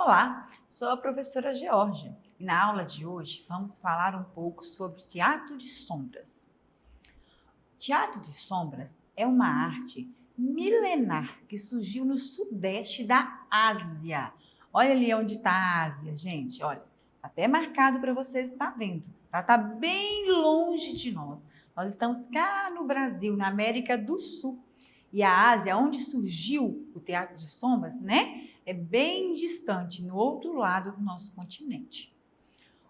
Olá, sou a professora Georgia e na aula de hoje vamos falar um pouco sobre teatro de sombras. Teatro de sombras é uma arte milenar que surgiu no sudeste da Ásia. Olha ali onde está a Ásia, gente, olha, tá até marcado para vocês estar vendo. Ela está bem longe de nós. Nós estamos cá no Brasil, na América do Sul. E a Ásia, onde surgiu o teatro de sombras, né? É bem distante, no outro lado do nosso continente.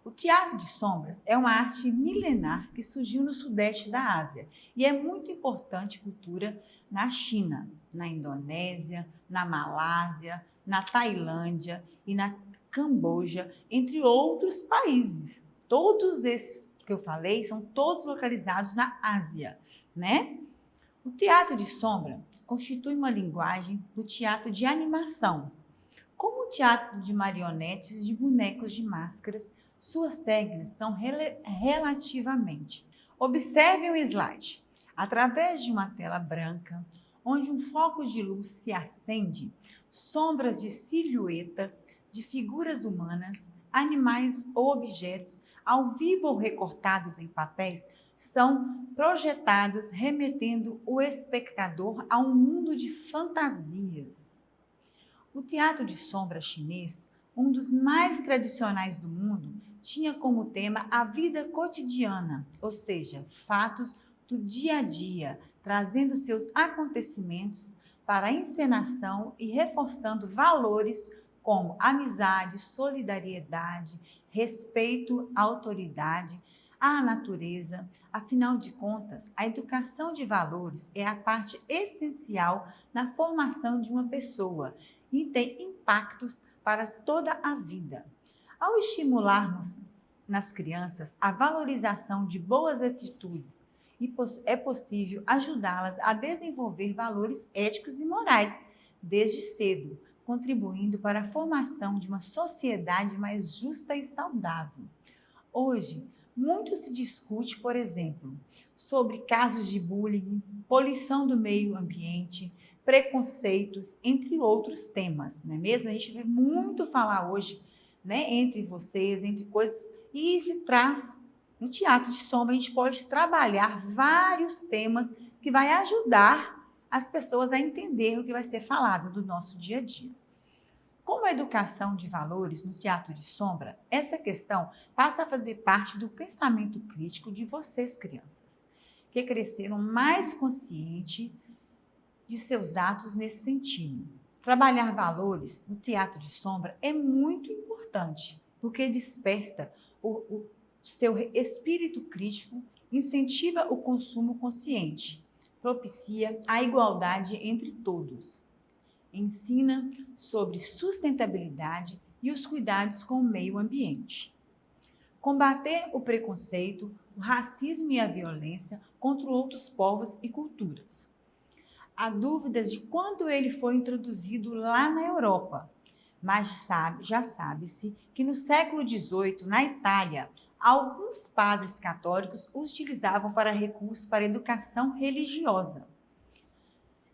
O teatro de sombras é uma arte milenar que surgiu no sudeste da Ásia e é muito importante cultura na China, na Indonésia, na Malásia, na Tailândia e na Camboja, entre outros países. Todos esses que eu falei são todos localizados na Ásia, né? O teatro de sombra constitui uma linguagem do teatro de animação. Como o teatro de marionetes de bonecos de máscaras, suas técnicas são relativamente. Observe o slide. Através de uma tela branca, onde um foco de luz se acende, sombras de silhuetas de figuras humanas, animais ou objetos, ao vivo ou recortados em papéis, são projetados, remetendo o espectador a um mundo de fantasias. O teatro de sombra chinês, um dos mais tradicionais do mundo, tinha como tema a vida cotidiana, ou seja, fatos do dia a dia, trazendo seus acontecimentos para a encenação e reforçando valores como amizade, solidariedade, respeito à autoridade, à natureza. Afinal de contas, a educação de valores é a parte essencial na formação de uma pessoa e tem impactos para toda a vida. Ao estimularmos nas crianças a valorização de boas atitudes, é possível ajudá-las a desenvolver valores éticos e morais desde cedo, contribuindo para a formação de uma sociedade mais justa e saudável. Hoje, muito se discute, por exemplo, sobre casos de bullying, poluição do meio ambiente, preconceitos, entre outros temas, não é mesmo? A gente vê muito falar hoje, né, entre vocês, entre coisas, e se traz no teatro de sombra, a gente pode trabalhar vários temas que vai ajudar as pessoas a entender o que vai ser falado do nosso dia a dia. Como a educação de valores no teatro de sombra, essa questão passa a fazer parte do pensamento crítico de vocês, crianças, que cresceram mais consciente de seus atos nesse sentido. Trabalhar valores no teatro de sombra é muito importante, porque desperta o seu espírito crítico, incentiva o consumo consciente, propicia a igualdade entre todos, ensina sobre sustentabilidade e os cuidados com o meio ambiente. Combater o preconceito, o racismo e a violência contra outros povos e culturas. Há dúvidas de quando ele foi introduzido lá na Europa, mas já sabe-se que no século XVIII, na Itália, alguns padres católicos o utilizavam para recursos para a educação religiosa.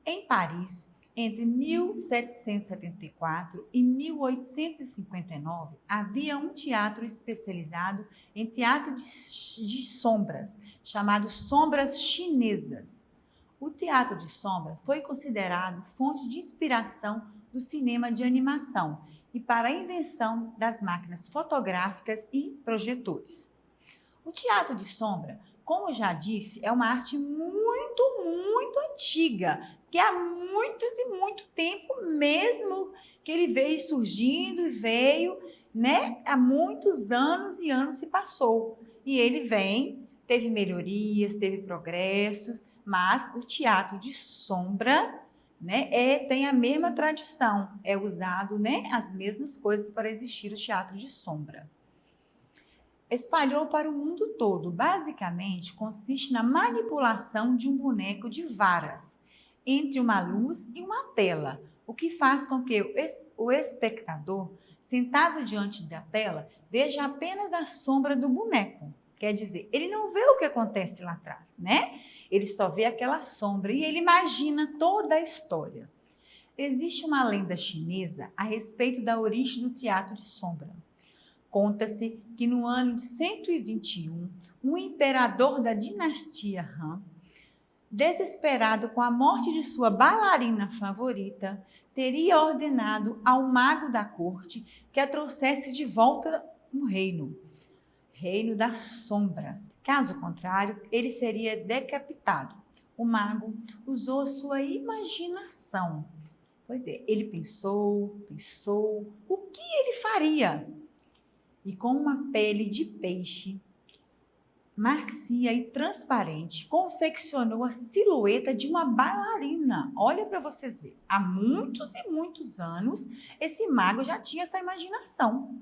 Em Paris, entre 1774 e 1859, havia um teatro especializado em teatro de sombras, chamado Sombras Chinesas. O teatro de sombra foi considerado fonte de inspiração do cinema de animação e para a invenção das máquinas fotográficas e projetores. O teatro de sombra, como já disse, é uma arte muito antiga, que há muitos e muito tempo mesmo que ele veio surgindo e veio, né? Há muitos anos e anos se passou. E ele teve melhorias, teve progressos, mas o teatro de sombra, né, tem a mesma tradição, é usado, né, as mesmas coisas para existir o teatro de sombra. Espalhou para o mundo todo. Basicamente, consiste na manipulação de um boneco de varas entre uma luz e uma tela, o que faz com que o espectador, sentado diante da tela, veja apenas a sombra do boneco. Quer dizer, ele não vê o que acontece lá atrás, né? Ele só vê aquela sombra e ele imagina toda a história. Existe uma lenda chinesa a respeito da origem do teatro de sombra. Conta-se que no ano de 121, um imperador da dinastia Han, desesperado com a morte de sua bailarina favorita, teria ordenado ao mago da corte que a trouxesse de volta no reino das sombras. Caso contrário, ele seria decapitado. O mago usou sua imaginação. Pois é, ele pensou, o que ele faria? E com uma pele de peixe macia e transparente, confeccionou a silhueta de uma bailarina. Olha para vocês verem. Há muitos e muitos anos, esse mago já tinha essa imaginação.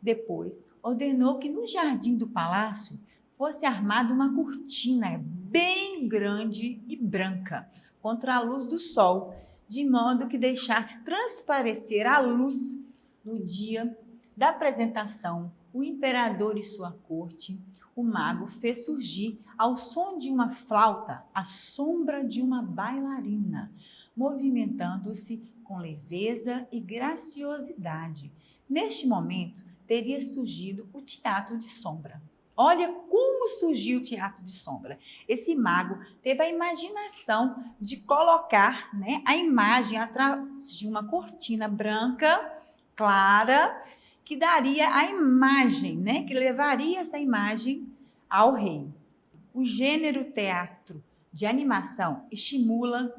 Depois, ordenou que no jardim do palácio fosse armada uma cortina bem grande e branca contra a luz do sol, de modo que deixasse transparecer a luz. No dia da apresentação, o imperador e sua corte, o mago fez surgir, ao som de uma flauta, a sombra de uma bailarina, movimentando-se com leveza e graciosidade. Neste momento, teria surgido o teatro de sombra. Olha como surgiu o teatro de sombra. Esse mago teve a imaginação de colocar, a imagem atrás de uma cortina branca, clara, que daria a imagem, que levaria essa imagem ao rei. O gênero teatro de animação estimula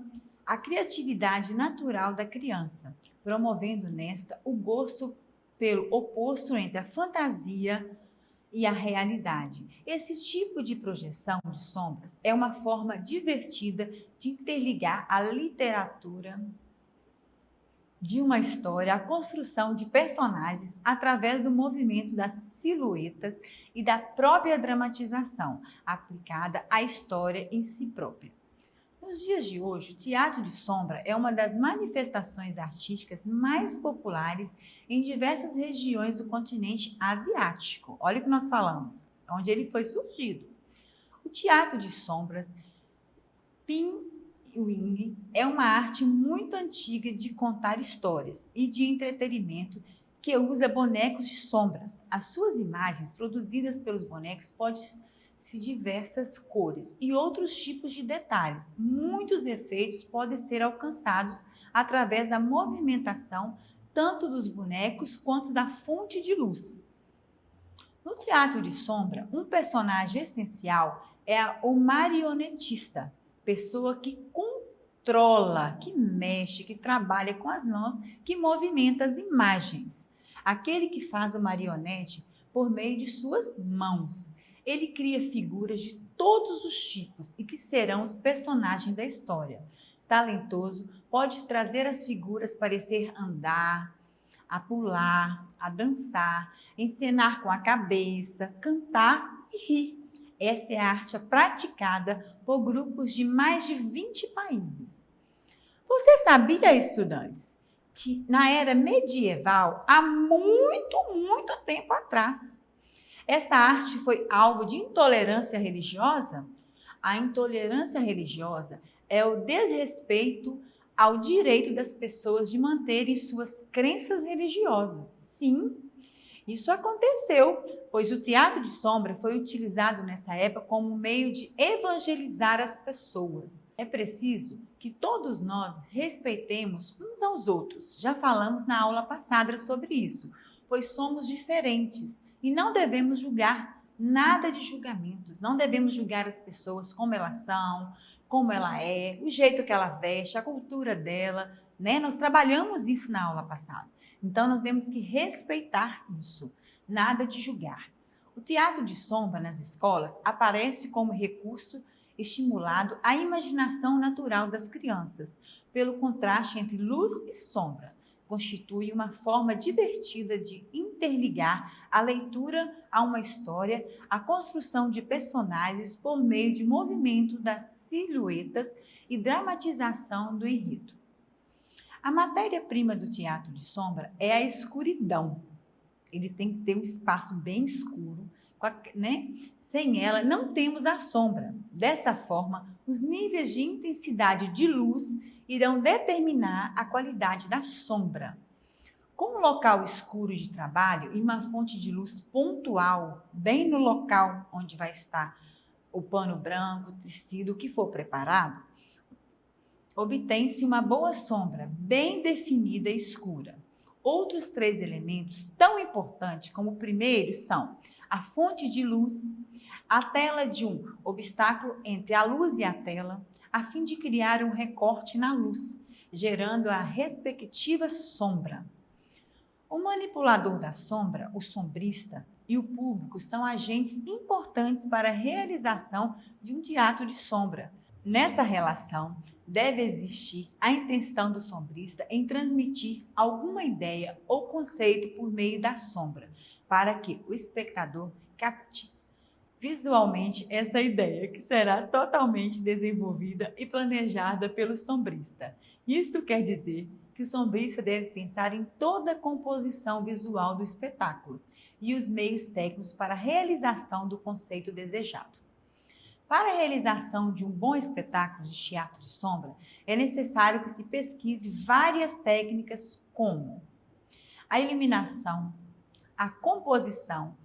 a criatividade natural da criança, promovendo nesta o gosto pelo oposto entre a fantasia e a realidade. Esse tipo de projeção de sombras é uma forma divertida de interligar a literatura de uma história, a construção de personagens através do movimento das silhuetas e da própria dramatização aplicada à história em si própria. Nos dias de hoje, o teatro de sombra é uma das manifestações artísticas mais populares em diversas regiões do continente asiático. Olha o que nós falamos, onde ele foi surgido. O teatro de sombras, Pinyin, é uma arte muito antiga de contar histórias e de entretenimento que usa bonecos de sombras. As suas imagens produzidas pelos bonecos podem ser diversas cores e outros tipos de detalhes. Muitos efeitos podem ser alcançados através da movimentação tanto dos bonecos quanto da fonte de luz. No teatro de sombra, um personagem essencial é o marionetista, pessoa que controla, que mexe, que trabalha com as mãos, que movimenta as imagens. Aquele que faz a marionete por meio de suas mãos. Ele cria figuras de todos os tipos e que serão os personagens da história. Talentoso, pode trazer as figuras parecer andar, a pular, a dançar, encenar com a cabeça, cantar e rir. Essa é a arte praticada por grupos de mais de 20 países. Você sabia, estudantes, que na era medieval, há muito tempo atrás, essa arte foi alvo de intolerância religiosa? A intolerância religiosa é o desrespeito ao direito das pessoas de manterem suas crenças religiosas. Sim, isso aconteceu, pois o teatro de sombra foi utilizado nessa época como meio de evangelizar as pessoas. É preciso que todos nós respeitemos uns aos outros. Já falamos na aula passada sobre isso, pois somos diferentes e não devemos julgar nada de julgamentos. Não devemos julgar as pessoas como elas são, como ela é, o jeito que ela veste, a cultura dela, Nós trabalhamos isso na aula passada. Então, nós temos que respeitar isso, nada de julgar. O teatro de sombra nas escolas aparece como recurso estimulado à imaginação natural das crianças, pelo contraste entre luz e sombra. Constitui uma forma divertida de interligar a leitura a uma história, a construção de personagens por meio de movimento das silhuetas e dramatização do enredo. A matéria-prima do teatro de sombra é a escuridão. Ele tem que ter um espaço bem escuro, né? Sem ela, não temos a sombra. Dessa forma, os níveis de intensidade de luz irão determinar a qualidade da sombra. Com um local escuro de trabalho e uma fonte de luz pontual, bem no local onde vai estar o pano branco, o tecido, o que for preparado, obtém-se uma boa sombra, bem definida e escura. Outros 3 elementos tão importantes como o primeiro são a fonte de luz, a tela de um obstáculo entre a luz e a tela, a fim de criar um recorte na luz, gerando a respectiva sombra. O manipulador da sombra, o sombrista e o público são agentes importantes para a realização de um teatro de sombra. Nessa relação, deve existir a intenção do sombrista em transmitir alguma ideia ou conceito por meio da sombra, para que o espectador capte visualmente essa ideia, que será totalmente desenvolvida e planejada pelo sombrista. Isso quer dizer que o sombrista deve pensar em toda a composição visual do espetáculo e os meios técnicos para a realização do conceito desejado. Para a realização de um bom espetáculo de teatro de sombra, é necessário que se pesquise várias técnicas como a iluminação, a composição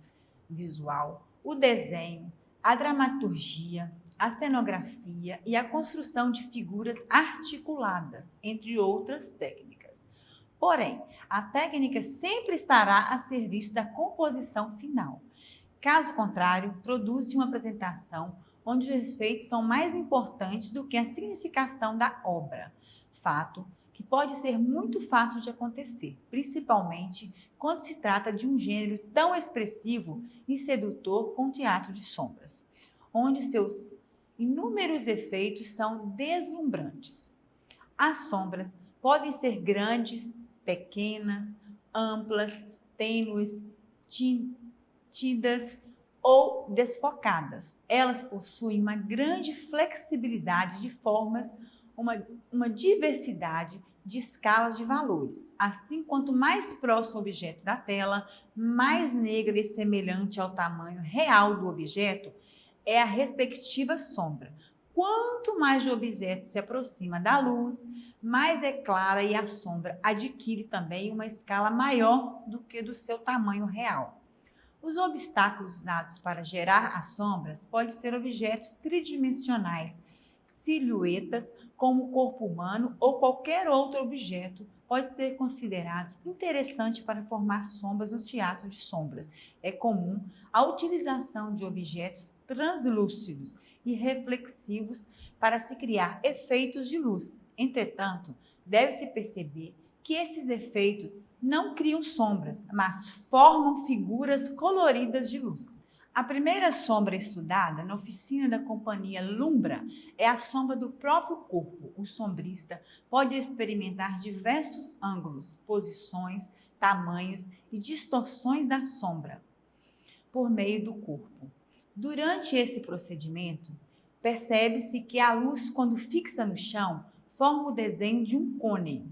visual, o desenho, a dramaturgia, a cenografia e a construção de figuras articuladas, entre outras técnicas. Porém, a técnica sempre estará a serviço da composição final. Caso contrário, produz-se uma apresentação onde os efeitos são mais importantes do que a significação da obra. Fato que pode ser muito fácil de acontecer, principalmente quando se trata de um gênero tão expressivo e sedutor como o teatro de sombras, onde seus inúmeros efeitos são deslumbrantes. As sombras podem ser grandes, pequenas, amplas, tênues, tintas ou desfocadas. Elas possuem uma grande flexibilidade de formas, uma diversidade de escalas de valores. Assim, quanto mais próximo o objeto da tela, mais negra e semelhante ao tamanho real do objeto é a respectiva sombra. Quanto mais o objeto se aproxima da luz, mais é clara e a sombra adquire também uma escala maior do que do seu tamanho real. Os obstáculos usados para gerar as sombras podem ser objetos tridimensionais, silhuetas, como o corpo humano ou qualquer outro objeto pode ser considerado interessante para formar sombras no teatro de sombras. É comum a utilização de objetos translúcidos e reflexivos para se criar efeitos de luz. Entretanto, deve-se perceber que esses efeitos não criam sombras, mas formam figuras coloridas de luz. A primeira sombra estudada na oficina da companhia Lumbra é a sombra do próprio corpo. O sombrista pode experimentar diversos ângulos, posições, tamanhos e distorções da sombra por meio do corpo. Durante esse procedimento, percebe-se que a luz, quando fixa no chão, forma o desenho de um cone.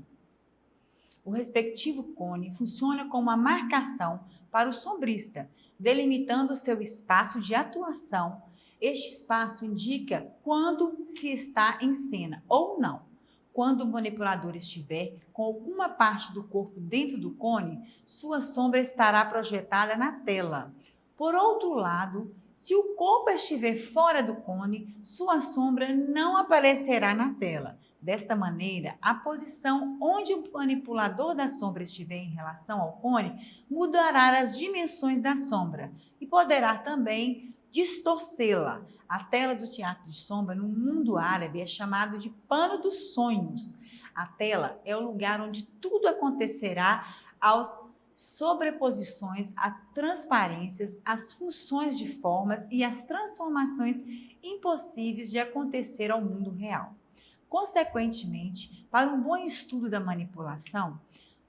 O respectivo cone funciona como uma marcação para o sombrista, delimitando o seu espaço de atuação. Este espaço indica quando se está em cena ou não. Quando o manipulador estiver com alguma parte do corpo dentro do cone, sua sombra estará projetada na tela. Por outro lado, se o corpo estiver fora do cone, sua sombra não aparecerá na tela. Desta maneira, a posição onde o manipulador da sombra estiver em relação ao cone mudará as dimensões da sombra e poderá também distorcê-la. A tela do teatro de sombra no mundo árabe é chamado de pano dos sonhos. A tela é o lugar onde tudo acontecerá aos sobreposições, as transparências, as funções de formas e as transformações impossíveis de acontecer ao mundo real. Consequentemente, para um bom estudo da manipulação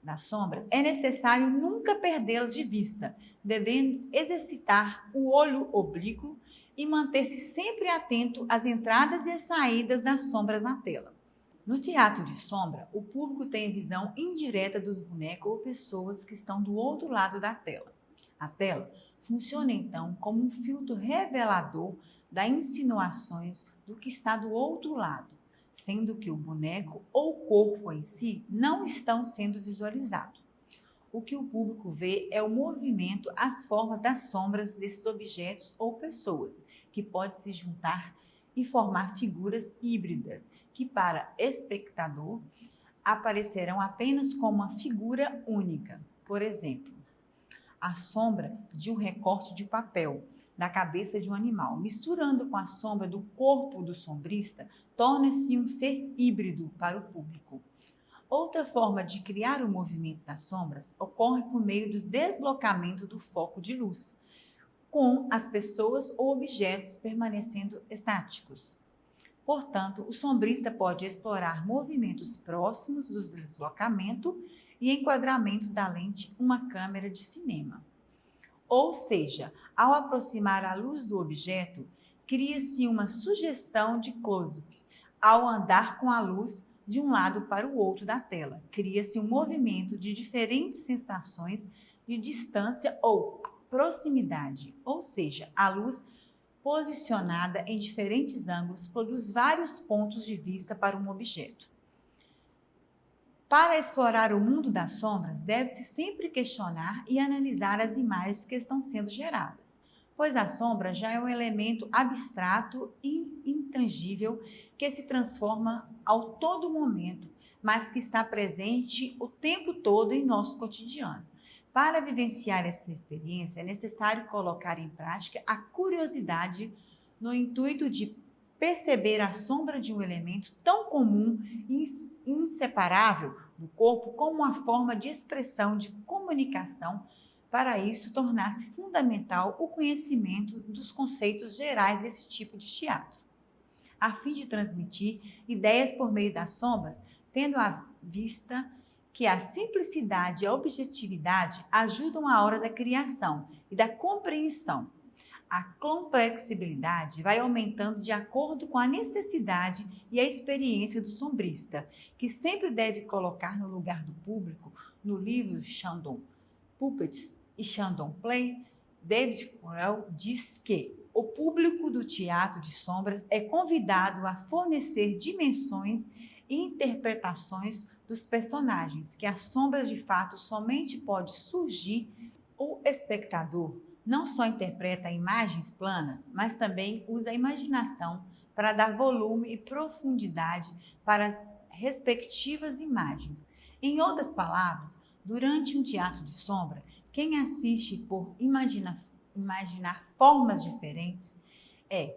das sombras, é necessário nunca perdê-las de vista. Devemos exercitar o olho oblíquo e manter-se sempre atento às entradas e às saídas das sombras na tela. No teatro de sombra, o público tem a visão indireta dos bonecos ou pessoas que estão do outro lado da tela. A tela funciona então como um filtro revelador das insinuações do que está do outro lado, sendo que o boneco ou o corpo em si não estão sendo visualizados. O que o público vê é o movimento, as formas das sombras desses objetos ou pessoas, que podem se juntar e formar figuras híbridas, que para espectador aparecerão apenas como uma figura única. Por exemplo, a sombra de um recorte de papel da cabeça de um animal, misturando com a sombra do corpo do sombrista, torna-se um ser híbrido para o público. Outra forma de criar o movimento das sombras ocorre por meio do deslocamento do foco de luz, com as pessoas ou objetos permanecendo estáticos. Portanto, o sombrista pode explorar movimentos próximos do deslocamento e enquadramentos da lente uma câmera de cinema. Ou seja, ao aproximar a luz do objeto, cria-se uma sugestão de close-up. Ao andar com a luz de um lado para o outro da tela, cria-se um movimento de diferentes sensações de distância ou proximidade, ou seja, a luz posicionada em diferentes ângulos produz vários pontos de vista para um objeto. Para explorar o mundo das sombras, deve-se sempre questionar e analisar as imagens que estão sendo geradas, pois a sombra já é um elemento abstrato e intangível que se transforma ao todo momento, mas que está presente o tempo todo em nosso cotidiano. Para vivenciar essa experiência, é necessário colocar em prática a curiosidade no intuito de perceber a sombra de um elemento tão comum e inseparável do corpo como uma forma de expressão de comunicação. Para isso, tornar-se fundamental o conhecimento dos conceitos gerais desse tipo de teatro, a fim de transmitir ideias por meio das sombras, tendo à vista que a simplicidade e a objetividade ajudam a hora da criação e da compreensão. A complexibilidade vai aumentando de acordo com a necessidade e a experiência do sombrista, que sempre deve colocar no lugar do público. No livro Shandong Puppets e Shandong Play, David Crowell diz que o público do teatro de sombras é convidado a fornecer dimensões e interpretações dos personagens, que as sombras de fato somente pode surgir. O espectador não só interpreta imagens planas, mas também usa a imaginação para dar volume e profundidade para as respectivas imagens. Em outras palavras, durante um teatro de sombra, quem assiste por imaginar formas diferentes é.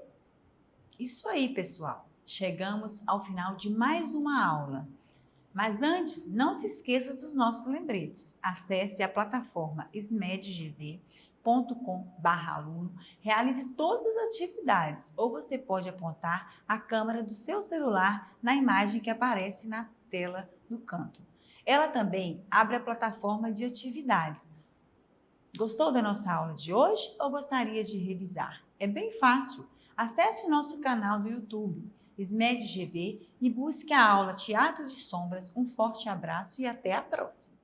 Isso aí, pessoal. Chegamos ao final de mais uma aula. Mas antes, não se esqueça dos nossos lembretes. Acesse a plataforma smedgv.com/aluno, realize todas as atividades, ou você pode apontar a câmera do seu celular na imagem que aparece na tela no canto. Ela também abre a plataforma de atividades. Gostou da nossa aula de hoje ou gostaria de revisar? É bem fácil. Acesse o nosso canal do YouTube, SMEDGV, e busque a aula Teatro de Sombras. Um forte abraço e até a próxima!